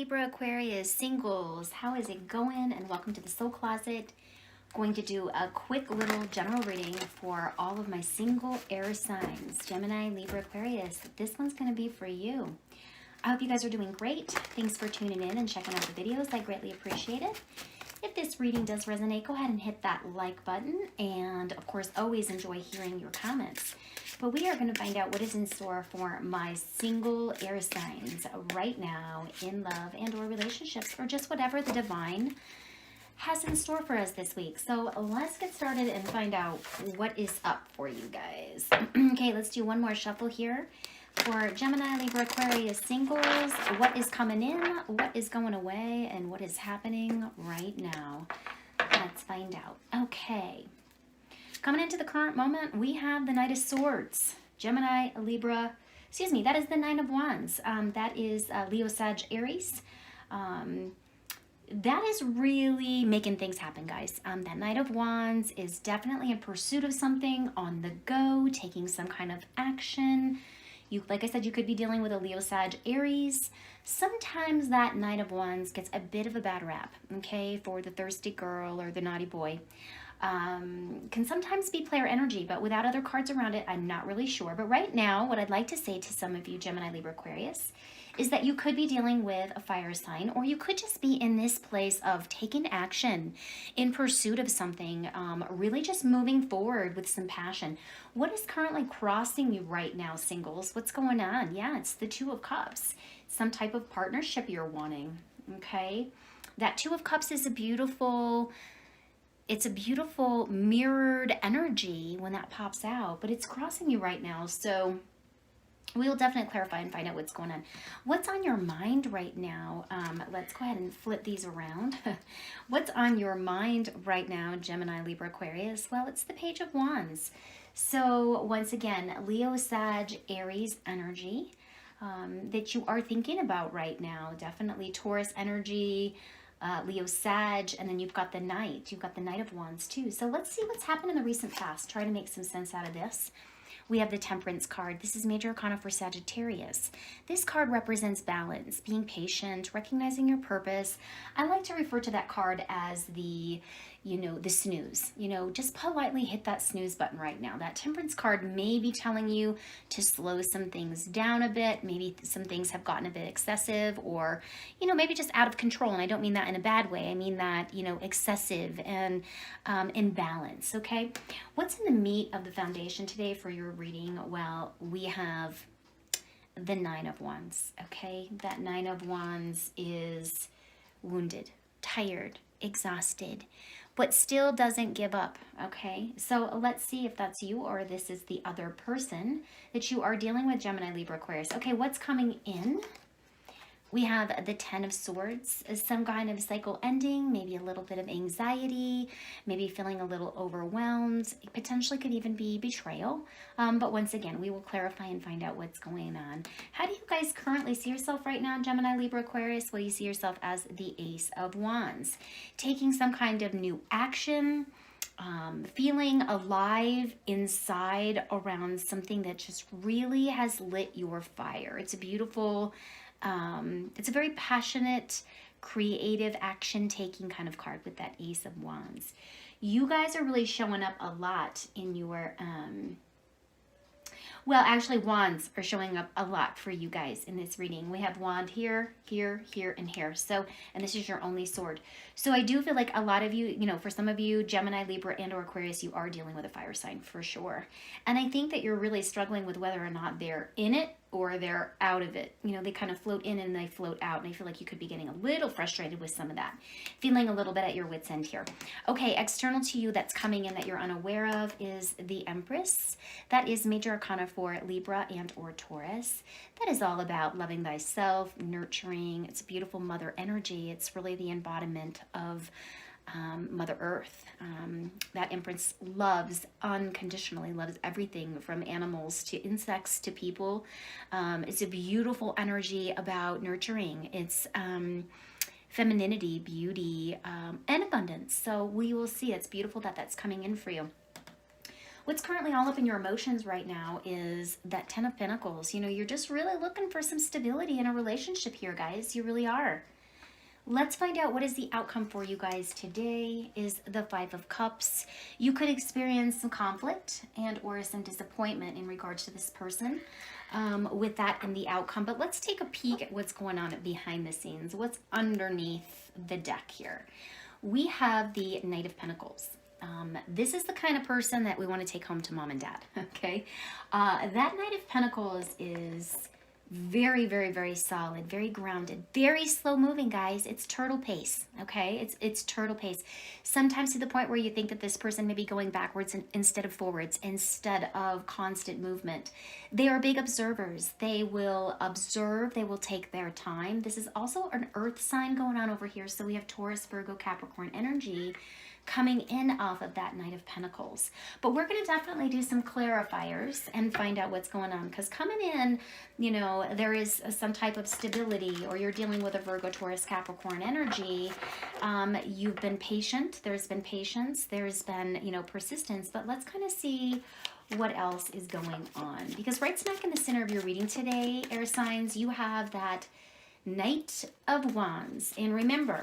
Libra, Aquarius, singles. How is it going? And welcome to the Soul Closet. Going to do a quick little general reading for all of my single air signs. Gemini, Libra, Aquarius. This one's going to be for you. I hope you guys are doing great. Thanks for tuning in and checking out the videos. I greatly appreciate it. If this reading does resonate, go ahead and hit that like button. And of course, always enjoy hearing your comments. But we are going to find out what is in store for my single air signs right now in love and or relationships, or just whatever the divine has in store for us this week. So let's get started and find out what is up for you guys. Okay, let's do one more shuffle here for Gemini, Libra, Aquarius, singles. What is coming in, what is going away, and what is happening right now? Let's find out. Okay. Coming into the current moment, we have the Knight of Swords. Gemini, Libra, excuse me, that is the Nine of Wands. That is Leo, Sag, Aries. That is really making things happen, guys. That Knight of Wands is definitely in pursuit of something, on the go, taking some kind of action. You, like I said, you could be dealing with a Leo, Sag, Aries. Sometimes that Knight of Wands gets a bit of a bad rap, okay, for the thirsty girl or the naughty boy. Can sometimes be player energy, but without other cards around it, I'm not really sure. But right now, what I'd like to say to some of you, Gemini, Libra, Aquarius, is that you could be dealing with a fire sign, or you could just be in this place of taking action in pursuit of something, really just moving forward with some passion. What is currently crossing you right now, singles? What's going on? Yeah, it's the Two of Cups. Some type of partnership you're wanting, okay? That Two of Cups is a beautiful... It's a beautiful mirrored energy when that pops out, but it's crossing you right now. So we will definitely clarify and find out what's going on. What's on your mind right now? Let's go ahead and flip these around. What's on your mind right now, Gemini, Libra, Aquarius? Well, it's the Page of Wands. So once again, Leo, Sag, Aries energy that you are thinking about right now. Definitely Taurus energy, Leo, Sag, and then you've got the Knight. You've got the Knight of Wands too. So let's see what's happened in the recent past. Try to make some sense out of this. We have the Temperance card. This is Major Arcana for Sagittarius. This card represents balance, being patient, recognizing your purpose. I like to refer to that card as the, the snooze. Just politely hit that snooze button right now. That Temperance card may be telling you to slow some things down a bit. Maybe some things have gotten a bit excessive, or, maybe just out of control. And I don't mean that in a bad way. I mean that, excessive and imbalance, okay? What's in the meat of the foundation today for your reading? Well, we have the Nine of Wands, okay? That Nine of Wands is wounded, tired, exhausted, but still doesn't give up, okay? So let's see if that's you or this is the other person that you are dealing with, Gemini, Libra, Aquarius. Okay, what's coming in? We have the Ten of Swords, some kind of cycle ending, maybe a little bit of anxiety, maybe feeling a little overwhelmed. It potentially could even be betrayal. But once again, we will clarify and find out what's going on. How do you guys currently see yourself right now, Gemini, Libra, Aquarius? Well, you see yourself as the Ace of Wands, taking some kind of new action, feeling alive inside around something that just really has lit your fire. It's a beautiful... it's a very passionate, creative, action-taking kind of card with that Ace of Wands. You guys are really showing up a lot in your, well, actually, wands are showing up a lot for you guys in this reading. We have wand here, here, here, and here. So, and this is your only sword. So I do feel like a lot of you, for some of you, Gemini, Libra, and or Aquarius, you are dealing with a fire sign for sure. And I think that you're really struggling with whether or not they're in it or they're out of it. They kind of float in and they float out. And I feel like you could be getting a little frustrated with some of that. Feeling a little bit at your wit's end here. Okay, external to you that's coming in that you're unaware of is the Empress. That is Major Arcana for Libra and or Taurus. That is all about loving thyself, nurturing. It's a beautiful mother energy. It's really the embodiment of Mother Earth. That Empress loves unconditionally, loves everything from animals to insects to people. It's a beautiful energy about nurturing. It's femininity, beauty, and abundance. So we will see. It's beautiful that that's coming in for you. What's currently all up in your emotions right now is that Ten of Pentacles. You're just really looking for some stability in a relationship here, guys. You really are. Let's find out what is the outcome for you guys today is the Five of Cups. You could experience some conflict and or some disappointment in regards to this person with that in the outcome. But let's take a peek at what's going on behind the scenes, what's underneath the deck here. We have the Knight of Pentacles. This is the kind of person that we want to take home to mom and dad, okay? That Knight of Pentacles is very, very, very solid, very grounded, very slow moving, guys. It's turtle pace, okay? It's turtle pace. Sometimes to the point where you think that this person may be going backwards instead of forwards, instead of constant movement. They are big observers. They will observe. They will take their time. This is also an earth sign going on over here. So we have Taurus, Virgo, Capricorn energy coming in off of that Knight of Pentacles. But we're going to definitely do some clarifiers and find out what's going on, because coming in, you know, there is some type of stability, or you're dealing with a Virgo, Taurus, Capricorn energy. You've been patient. There's been patience. There's been, you know, persistence. But let's kind of see what else is going on, because right smack in the center of your reading today, air signs, you have that Knight of Wands. And remember,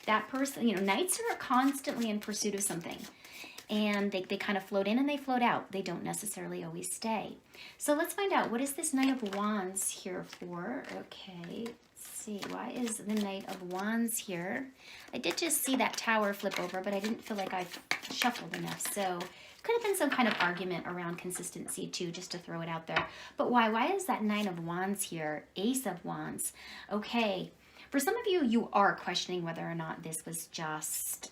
that person, you know, knights are constantly in pursuit of something. And they kind of float in and they float out. They don't necessarily always stay. So let's find out, what is this Knight of Wands here for? Okay, let's see. Why is the Knight of Wands here? I did just see that tower flip over, but I didn't feel like I shuffled enough. So could have been some kind of argument around consistency too, just to throw it out there. But why? Why is that Nine of Wands here? Ace of Wands. Okay. For some of you, you are questioning whether or not this was just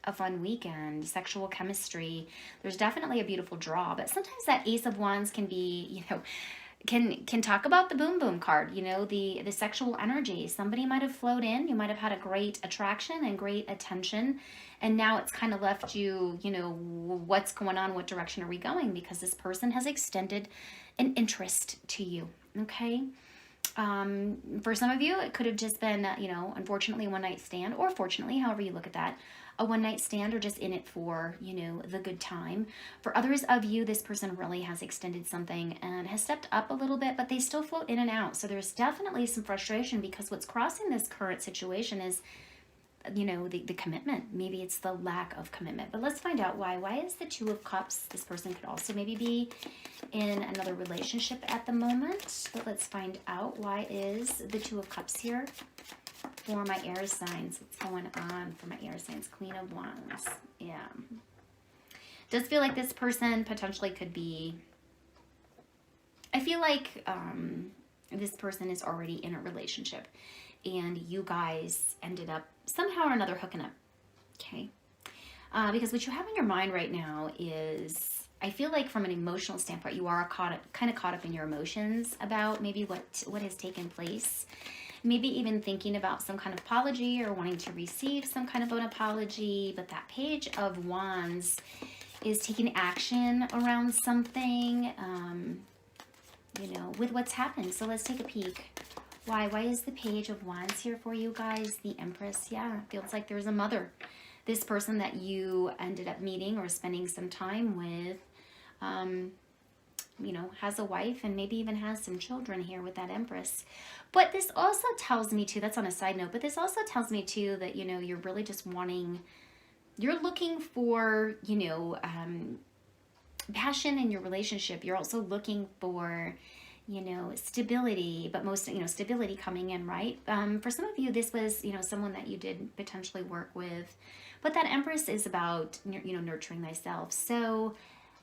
a fun weekend, sexual chemistry. There's definitely a beautiful draw, but sometimes that Ace of Wands can be, you know, can talk about the boom boom card, you know, the sexual energy. Somebody might have flowed in, you might have had a great attraction and great attention, and now it's kind of left you, you know, what's going on, what direction are we going, because this person has extended an interest to you, okay? For some of you, it could have just been, you know, unfortunately, a one-night stand, or fortunately, however you look at that, a one-night stand, or just in it for, you know, the good time. For others of you, this person really has extended something and has stepped up a little bit, but they still float in and out. So there's definitely some frustration, because what's crossing this current situation is, you know, the commitment. Maybe it's the lack of commitment. But let's find out why. Why is the Two of Cups? This person could also maybe be in another relationship at the moment. But let's find out, why is the Two of Cups here for my air signs? What's going on for my air signs? Queen of Wands. Yeah. Does feel like this person potentially could be, I feel like this person is already in a relationship and you guys ended up somehow or another hooking up. Okay. Because what you have in your mind right now is, I feel like from an emotional standpoint, you are kind of caught up in your emotions about maybe what has taken place. Maybe even thinking about some kind of apology or wanting to receive some kind of an apology. But that Page of Wands is taking action around something, you know, with what's happened. So let's take a peek. Why? Why is the Page of Wands here for you guys? The Empress. Yeah, feels like there's a mother. This person that you ended up meeting or spending some time with, you know, has a wife and maybe even has some children here with that Empress. But this also tells me too, that's on a side note, but this also tells me too that, you know, you're really just wanting, you're looking for, you know, passion in your relationship. You're also looking for, you know, stability, but most, you know, stability coming in, right? For some of you, this was, you know, someone that you did potentially work with, but that Empress is about, you know, nurturing thyself. So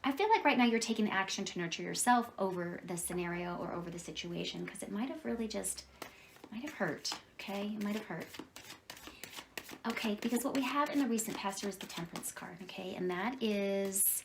I feel like right now you're taking action to nurture yourself over the scenario or over the situation, because it might have really just, might have hurt, okay? It might have hurt. Okay, because what we have in the recent past here is the Temperance card, okay? And that is,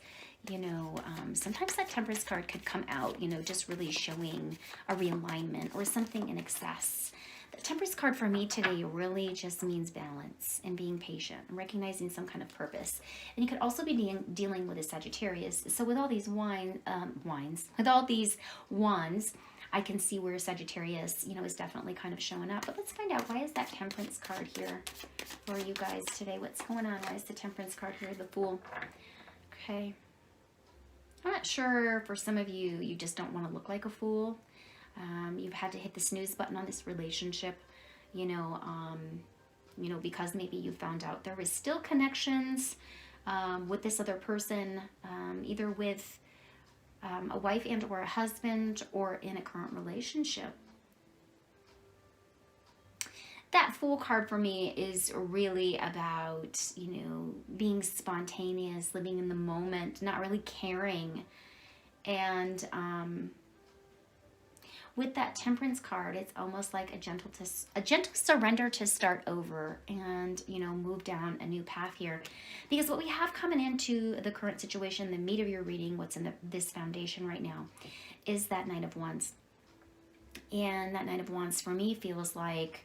you know, sometimes that Temperance card could come out, you know, just really showing a realignment or something in excess. The Temperance card for me today really just means balance and being patient and recognizing some kind of purpose. And you could also be dealing with a Sagittarius. So with all these with all these wands, I can see where Sagittarius, you know, is definitely kind of showing up. But let's find out, why is that Temperance card here for you guys today? What's going on? Why is the Temperance card here? The Fool. Okay. I'm not sure, for some of you, you just don't want to look like a fool. You've had to hit the snooze button on this relationship. because maybe you found out there was still connections with this other person, either with a wife and or a husband, or in a current relationship. That Fool card for me is really about, being spontaneous, living in the moment, not really caring. And with that Temperance card, it's almost like a gentle surrender to start over and, move down a new path here. Because what we have coming into the current situation, the meat of your reading, what's in this foundation right now, is that Knight of Wands. And that Knight of Wands for me feels like,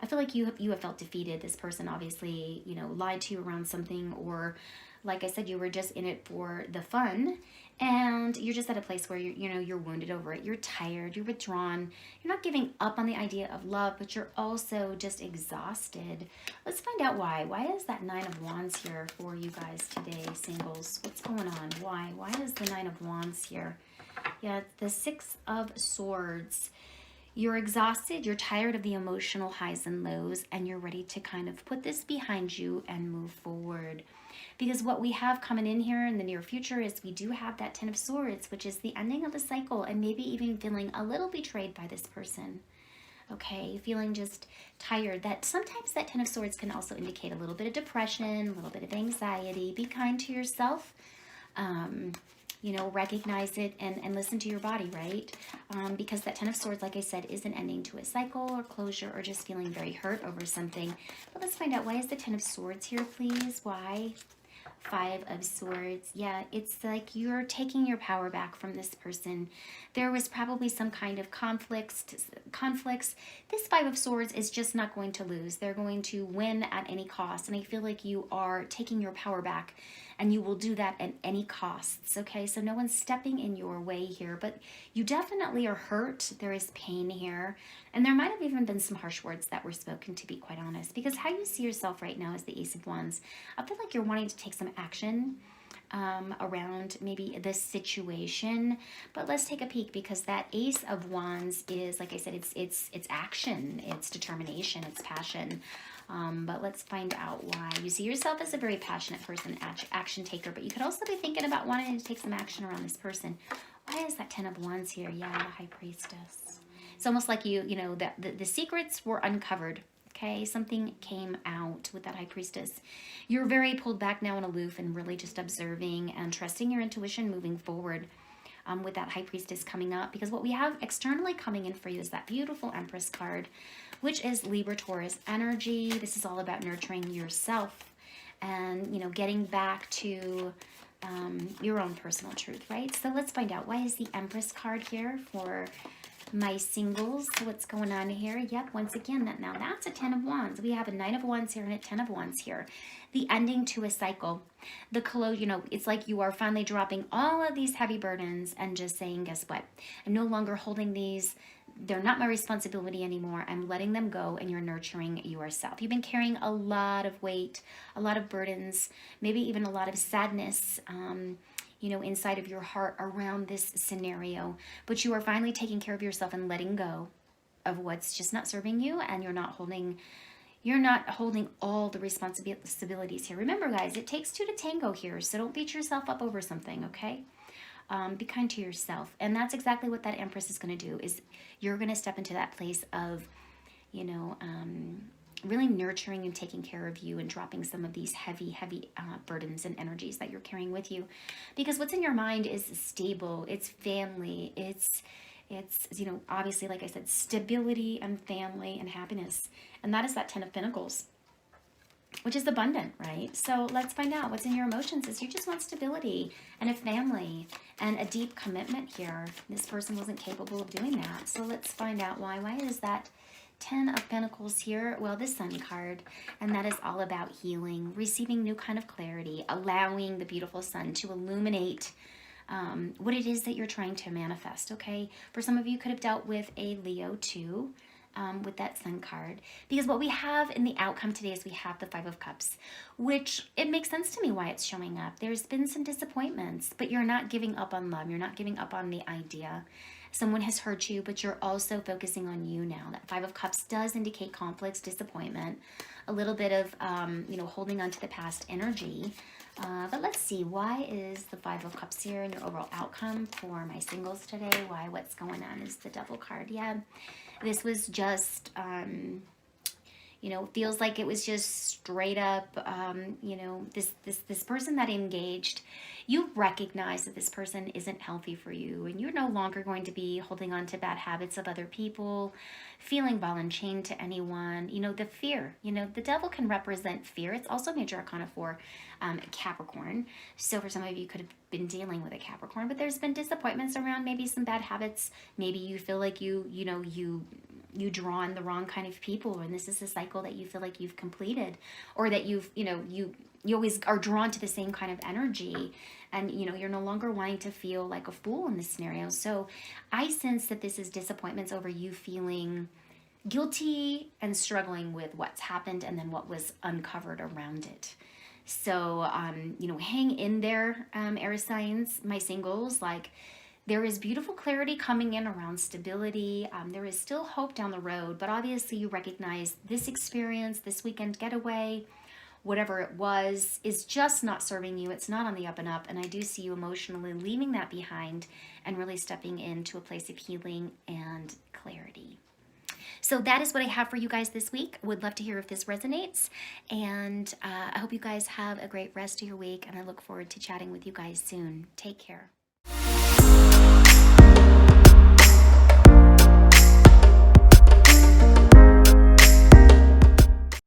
I feel like you have felt defeated. This person obviously, lied to you around something, or like I said, you were just in it for the fun, and you're just at a place where you're wounded over it. You're tired, you're withdrawn. You're not giving up on the idea of love, but you're also just exhausted. Let's find out why. Why is that Nine of Wands here for you guys today, singles? What's going on? Why? Why is the Nine of Wands here? Yeah, the Six of Swords. You're exhausted, you're tired of the emotional highs and lows, and you're ready to kind of put this behind you and move forward. Because what we have coming in here in the near future is we do have that Ten of Swords, which is the ending of a cycle, and maybe even feeling a little betrayed by this person. Okay, feeling just tired. That sometimes that Ten of Swords can also indicate a little bit of depression, a little bit of anxiety. Be kind to yourself. Recognize it and listen to your body, right? Because that Ten of Swords, like I said, is an ending to a cycle or closure, or just feeling very hurt over something. But let's find out, why is the Ten of Swords here, please? Why? Five of Swords. Yeah, it's like you're taking your power back from this person. There was probably some kind of conflicts. This Five of Swords is just not going to lose. They're going to win at any cost. And I feel like you are taking your power back, and you will do that at any costs, okay? So no one's stepping in your way here, but you definitely are hurt. There is pain here. And there might have even been some harsh words that were spoken, to be quite honest, because how you see yourself right now is the Ace of Wands. I feel like you're wanting to take some action around maybe this situation, but let's take a peek, because that Ace of Wands is, like I said, it's action, it's determination, it's passion. But let's find out why. You see yourself as a very passionate person, action taker, but you could also be thinking about wanting to take some action around this person. Why is that Ten of Wands here? Yeah, the High Priestess. It's almost like the secrets were uncovered. Okay, something came out with that High Priestess. You're very pulled back now and aloof, and really just observing and trusting your intuition moving forward. With that High Priestess coming up, because what we have externally coming in for you is that beautiful Empress card, which is Libra Taurus energy. This is all about nurturing yourself and, getting back to your own personal truth, right? So let's find out, why is the Empress card here for my singles? What's going on here? Yep, once again, now that's a Ten of Wands. We have a Nine of Wands here and a Ten of Wands here. The ending to a cycle. The close, it's like you are finally dropping all of these heavy burdens and just saying, guess what? I'm no longer holding these. They're not my responsibility anymore. I'm letting them go, and you're nurturing yourself. You've been carrying a lot of weight, a lot of burdens, maybe even a lot of sadness, inside of your heart around this scenario. But you are finally taking care of yourself and letting go of what's just not serving you, and you're not holding all the responsibilities here. Remember, guys, it takes two to tango here, so don't beat yourself up over something, okay? Be kind to yourself. And that's exactly what that Empress is going to do, is you're going to step into that place of, really nurturing and taking care of you, and dropping some of these heavy burdens and energies that you're carrying with you. Because what's in your mind is stable, it's family, it's obviously, like I said, stability and family and happiness. And that is that Ten of Pentacles, which is abundant, right? So let's find out what's in your emotions. Is you just want stability and a family and a deep commitment here. This person wasn't capable of doing that. So let's find out why. Why is that Ten of Pentacles here? Well, the Sun card, and that is all about healing, receiving new kind of clarity, allowing the beautiful sun to illuminate what it is that you're trying to manifest, okay? For some of you, could have dealt with a Leo too, with that Sun card, because what we have in the outcome today is we have the Five of Cups, which it makes sense to me why it's showing up. There's been some disappointments, but you're not giving up on love. You're not giving up on the idea. Someone has hurt you, but you're also focusing on you now. That Five of Cups does indicate conflicts, disappointment, a little bit of, you know, holding on to the past energy. But let's see, why is the Five of Cups here in your overall outcome for my singles today? Why, what's going on is the Devil card. Yeah, this was just, you know, feels like it was just straight up, you know, this person that engaged, you recognize that this person isn't healthy for you, and you're no longer going to be holding on to bad habits of other people, feeling ball and chain to anyone. You know, the fear, you know, the Devil can represent fear. It's also Major Arcana for Capricorn. So for some of you, could have been dealing with a Capricorn, but there's been disappointments around maybe some bad habits. Maybe you feel like you draw on the wrong kind of people, and this is a cycle that you feel like you've completed, or that you've, you know, you always are drawn to the same kind of energy, and, you know, you're no longer wanting to feel like a fool in this scenario. So I sense that this is disappointments over you feeling guilty and struggling with what's happened and then what was uncovered around it. So, you know, hang in there, air signs, my singles. Like, there is beautiful clarity coming in around stability. There is still hope down the road, but obviously you recognize this experience, this weekend getaway, whatever it was, is just not serving you. It's not on the up and up. And I do see you emotionally leaving that behind and really stepping into a place of healing and clarity. So that is what I have for you guys this week. Would love to hear if this resonates. And I hope you guys have a great rest of your week. And I look forward to chatting with you guys soon. Take care.